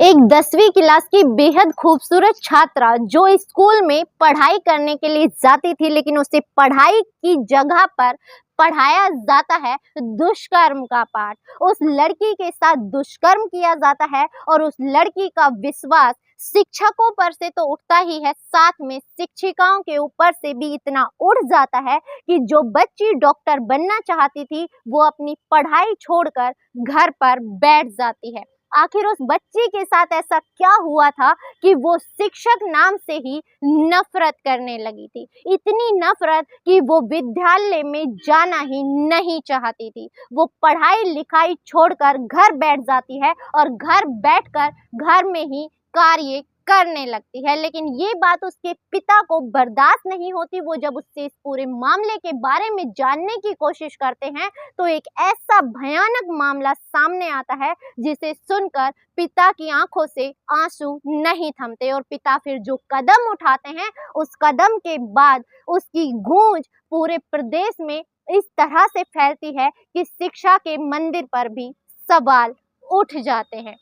एक 10वीं क्लास की बेहद खूबसूरत छात्रा जो स्कूल में पढ़ाई करने के लिए जाती थी, लेकिन उसे पढ़ाई की जगह पर पढ़ाया जाता है दुष्कर्म का पाठ। उस लड़की के साथ दुष्कर्म किया जाता है और उस लड़की का विश्वास शिक्षकों पर से तो उठता ही है, साथ में शिक्षिकाओं के ऊपर से भी इतना उठ जाता है कि जो बच्ची डॉक्टर बनना चाहती थी वो अपनी पढ़ाई छोड़कर घर पर बैठ जाती है। आखिर उस बच्ची के साथ ऐसा क्या हुआ था कि वो शिक्षक नाम से ही नफरत करने लगी थी। इतनी नफरत कि वो विद्यालय में जाना ही नहीं चाहती थी। वो पढ़ाई लिखाई छोड़कर घर बैठ जाती है और घर बैठकर घर में ही कार्य करने लगती है। लेकिन ये बात उसके पिता को बर्दाश्त नहीं होती। वो जब उससे इस पूरे मामले के बारे में जानने की कोशिश करते हैं तो एक ऐसा भयानक मामला सामने आता है जिसे सुनकर पिता की आंखों से आंसू नहीं थमते और पिता फिर जो कदम उठाते हैं उस कदम के बाद उसकी गूंज पूरे प्रदेश में इस तरह से फैलती है कि शिक्षा के मंदिर पर भी सवाल उठ जाते हैं।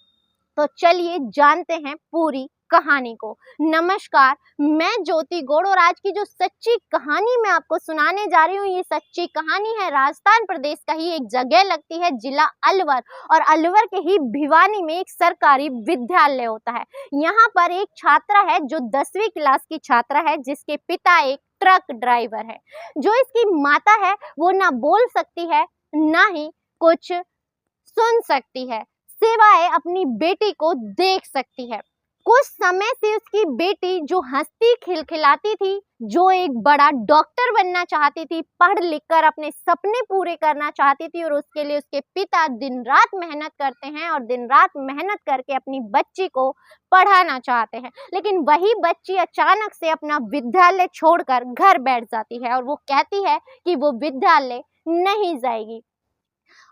तो चलिए जानते हैं पूरी कहानी को। नमस्कार, मैं ज्योति गौड़ और आज की जो सच्ची कहानी मैं आपको सुनाने जा रही हूँ, ये सच्ची कहानी है राजस्थान प्रदेश का ही एक जगह लगती है जिला अलवर, और अलवर के ही भिवानी में एक सरकारी विद्यालय होता है। यहाँ पर एक छात्रा है जो 10वीं क्लास की छात्रा है, जिसके पिता एक ट्रक ड्राइवर है। जो इसकी माता है वो ना बोल सकती है ना ही कुछ सुन सकती है, सिवाय अपनी बेटी को देख सकती है। कुछ समय से उसकी बेटी जो हंसती खिलखिलाती थी, जो एक बड़ा डॉक्टर बनना चाहती थी, पढ़ लिख कर अपने सपने पूरे करना चाहती थी, और उसके लिए उसके पिता दिन रात मेहनत करते हैं और दिन रात मेहनत करके अपनी बच्ची को पढ़ाना चाहते हैं। लेकिन वही बच्ची अचानक से अपना विद्यालय छोड़कर घर बैठ जाती है और वो कहती है कि वो विद्यालय नहीं जाएगी।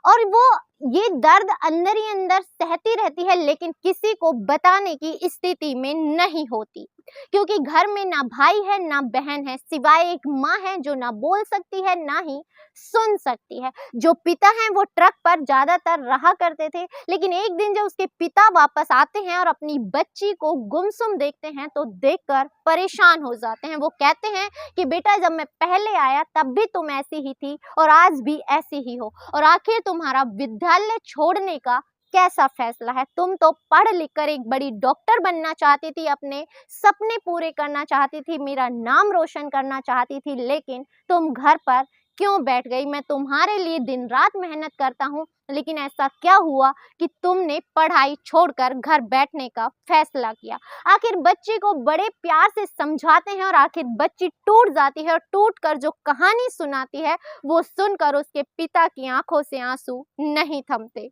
और वो ये दर्द अंदर ही अंदर सहती रहती है, लेकिन किसी को बताने की स्थिति में नहीं होती, क्योंकि घर में ना भाई है ना बहन है, सिवाय एक माँ है जो ना बोल सकती है ना ही सुन सकती है। जो पिता हैं वो ट्रक पर ज्यादातर रहा करते थे, लेकिन एक दिन जब उसके पिता वापस आते हैं और अपनी बच्ची को गुमसुम देखते हैं तो देखकर परेशान हो जाते हैं। वो कहते हैं कि बेटा, जब मैं पहले आया तब भी तुम ऐसी ही थी और आज भी ऐसी ही हो, और आखिर तुम्हारा विद्यालय छोड़ने का कैसा फैसला है? तुम तो पढ़ लिख कर एक बड़ी डॉक्टर बनना चाहती थी, अपने सपने पूरे करना चाहती थी, मेरा नाम रोशन करना चाहती थी, लेकिन तुम घर पर क्यों बैठ गई? मैं तुम्हारे लिए दिन रात मेहनत करता हूँ, लेकिन ऐसा क्या हुआ कि तुमने पढ़ाई छोड़कर घर बैठने का फैसला किया? आखिर बच्ची को बड़े प्यार से समझाते हैं और आखिर बच्ची टूट जाती है, और टूट कर जो कहानी सुनाती है वो सुनकर उसके पिता की आंखों से आंसू नहीं थमते।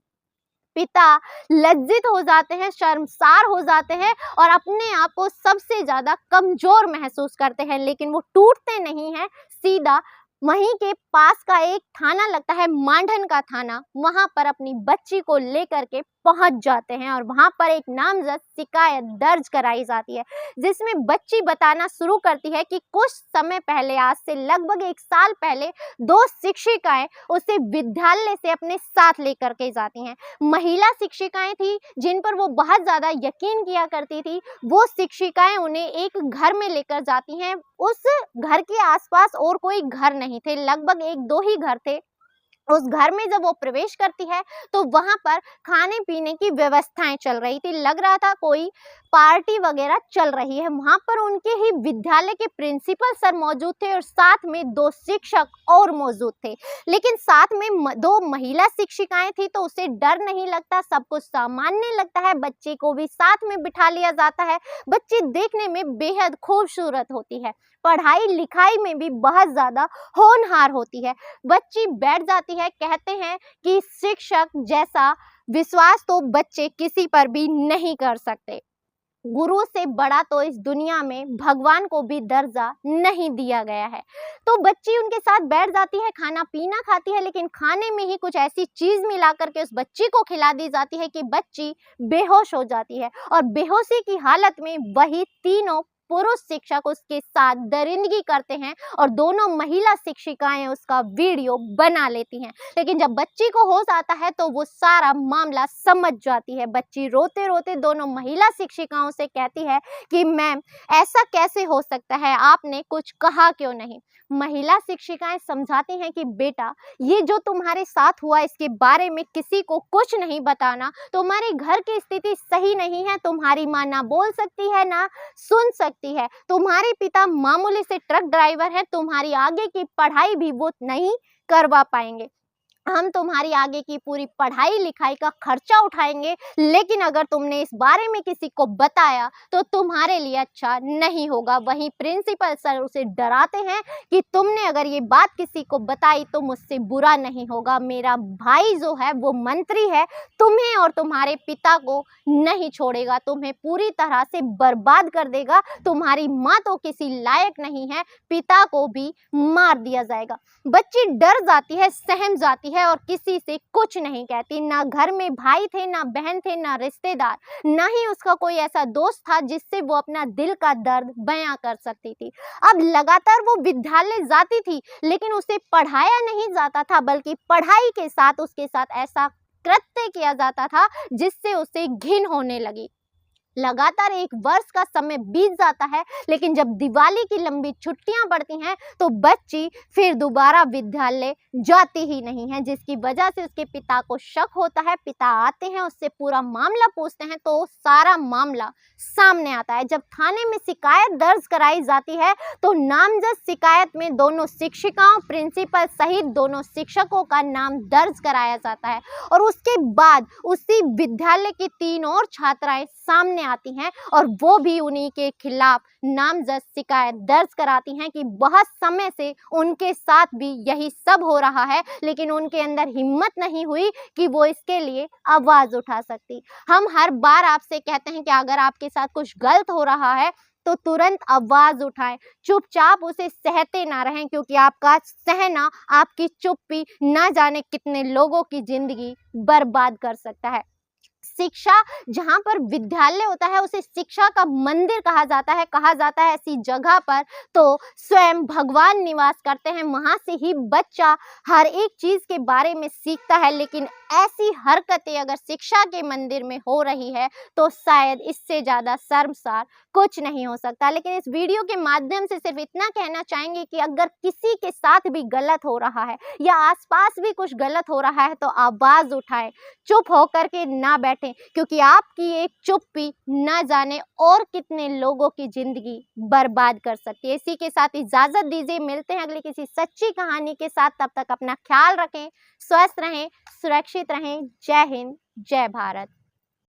पिता लज्जित हो जाते हैं, शर्मसार हो जाते हैं और अपने आप को सबसे ज्यादा कमजोर महसूस करते हैं, लेकिन वो टूटते नहीं हैं। सीधा वहीं के पास का एक थाना लगता है, मांडन का थाना, वहां पर अपनी बच्ची को लेकर के पहुंच जाते हैं और वहां पर एक नामजद शिकायत दर्ज कराई जाती है, जिसमें बच्ची बताना शुरू करती है कि कुछ समय पहले, आज से लगभग 1 साल पहले, 2 शिक्षिकाएं उसे विद्यालय से अपने साथ लेकर के जाती हैं। महिला शिक्षिकाएं थी जिन पर वो बहुत ज्यादा यकीन किया करती थी। वो शिक्षिकाएं उन्हें एक घर में लेकर जाती हैं। उस घर के आसपास और कोई घर नहीं थे, लगभग 1-2 ही घर थे। उस घर में जब वो प्रवेश करती है तो वहां पर खाने पीने की व्यवस्थाएं चल रही थी, लग रहा था कोई पार्टी वगैरह चल रही है। वहां पर उनके ही विद्यालय के प्रिंसिपल सर मौजूद थे और साथ में 2 शिक्षक और मौजूद थे, लेकिन साथ में 2 महिला शिक्षिकाएं थी, तो उसे डर नहीं लगता, सब कुछ सामान्य लगता है। बच्ची को भी साथ में बिठा लिया जाता है। बच्ची देखने में बेहद खूबसूरत होती है, पढ़ाई लिखाई में भी बहुत ज्यादा होनहार होती है। बच्ची बैठ जाती है। कहते हैं कि शिक्षक जैसा विश्वास तो बच्चे किसी पर भी नहीं कर सकते। गुरु से बड़ा तो इस दुनिया में भगवान को भी दर्जा नहीं दिया गया है। तो बच्ची उनके साथ बैठ जाती है, खाना पीना खाती है, लेकिन खाने में ही कुछ ऐसी चीज मिला करके उस बच्ची को खिला दी जाती है कि बच्ची बेहोश हो जाती है, और बेहोशी की हालत में वही तीनों पुरुष शिक्षक उसके साथ दरिंदगी करते हैं और दोनों महिला शिक्षिकाएं उसका वीडियो बना लेती हैं। लेकिन जब बच्ची को होश आता है तो वो सारा मामला समझ जाती है। बच्ची रोते रोते दोनों महिला शिक्षिकाओं से कहती है कि मैम, ऐसा कैसे हो सकता है, आपने कुछ कहा क्यों नहीं। महिला शिक्षिकाएं समझाती हैं कि बेटा, ये जो तुम्हारे साथ हुआ इसके बारे में किसी को कुछ नहीं बताना। तुम्हारे घर की स्थिति सही नहीं है, तुम्हारी माँ ना बोल सकती है ना सुन सकती है, तुम्हारे पिता मामूली से ट्रक ड्राइवर हैं, तुम्हारी आगे की पढ़ाई भी वो नहीं करवा पाएंगे। हम तुम्हारी आगे की पूरी पढ़ाई लिखाई का खर्चा उठाएंगे, लेकिन अगर तुमने इस बारे में किसी को बताया तो तुम्हारे लिए अच्छा नहीं होगा। वहीं प्रिंसिपल सर उसे डराते हैं कि तुमने अगर ये बात किसी को बताई तो मुझसे बुरा नहीं होगा। मेरा भाई जो है वो मंत्री है, तुम्हें और तुम्हारे पिता को नहीं छोड़ेगा, तुम्हें पूरी तरह से बर्बाद कर देगा। तुम्हारी माँ तो किसी लायक नहीं है, पिता को भी मार दिया जाएगा। बच्ची डर जाती है, सहम जाती है और किसी से कुछ नहीं कहती। ना घर में भाई थे, ना बहन थे, ना रिश्तेदार, ना ही उसका कोई ऐसा दोस्त था जिससे वो अपना दिल का दर्द बयां कर सकती थी। अब लगातार वो विद्यालय जाती थी, लेकिन उसे पढ़ाया नहीं जाता था, बल्कि पढ़ाई के साथ उसके साथ ऐसा कृत्य किया जाता था जिससे उसे घिन होने लगी। लगातार 1 वर्ष का समय बीत जाता है, लेकिन जब दिवाली की लंबी छुट्टियां पड़ती हैं तो बच्ची फिर दोबारा विद्यालय जाती ही नहीं है, जिसकी वजह से उसके पिता को शक होता है। पिता आते हैं, उससे पूरा मामला पूछते हैं तो सारा मामला सामने आता है। जब थाने में शिकायत दर्ज कराई जाती है तो नामजद शिकायत में दोनों शिक्षिकाओं, प्रिंसिपल सहित दोनों शिक्षकों का नाम दर्ज कराया जाता है और उसके बाद उसी विद्यालय की 3 और छात्राएं सामने आती हैं और वो भी उन्हीं के खिलाफ नामजद शिकायत दर्ज कराती हैं कि बहुत समय से उनके साथ भी यही सब हो रहा है, लेकिन उनके अंदर हिम्मत नहीं हुई कि वो इसके लिए आवाज उठा सकती। हम हर बार आपसे कहते हैं कि अगर आपके साथ कुछ गलत हो रहा है तो तुरंत आवाज उठाएं, चुपचाप उसे सहते ना रहें, क्योंकि आपका सहना, आपकी चुप्पी ना जाने कितने लोगों की जिंदगी बर्बाद कर सकता है। शिक्षा, जहाँ पर विद्यालय होता है उसे शिक्षा का मंदिर कहा जाता है। ऐसी जगह पर तो स्वयं भगवान निवास करते हैं, वहां से ही बच्चा हर एक चीज के बारे में सीखता है। लेकिन ऐसी हरकतें अगर शिक्षा के मंदिर में हो रही है तो शायद इससे ज्यादा शर्मसार कुछ नहीं हो सकता। लेकिन इस वीडियो के माध्यम से सिर्फ इतना कहना चाहेंगे कि अगर किसी के साथ भी गलत हो रहा है या आसपास भी कुछ गलत हो रहा है तो आवाज उठाएं, चुप होकर के ना बैठें, क्योंकि आपकी एक चुप्पी न जाने और कितने लोगों की जिंदगी बर्बाद कर सकती है। इसी के साथ इजाजत दीजिए, मिलते हैं अगली किसी सच्ची कहानी के साथ। तब तक अपना ख्याल रखें, स्वस्थ रहें, सुरक्षित रहें। जय हिंद, जय भारत।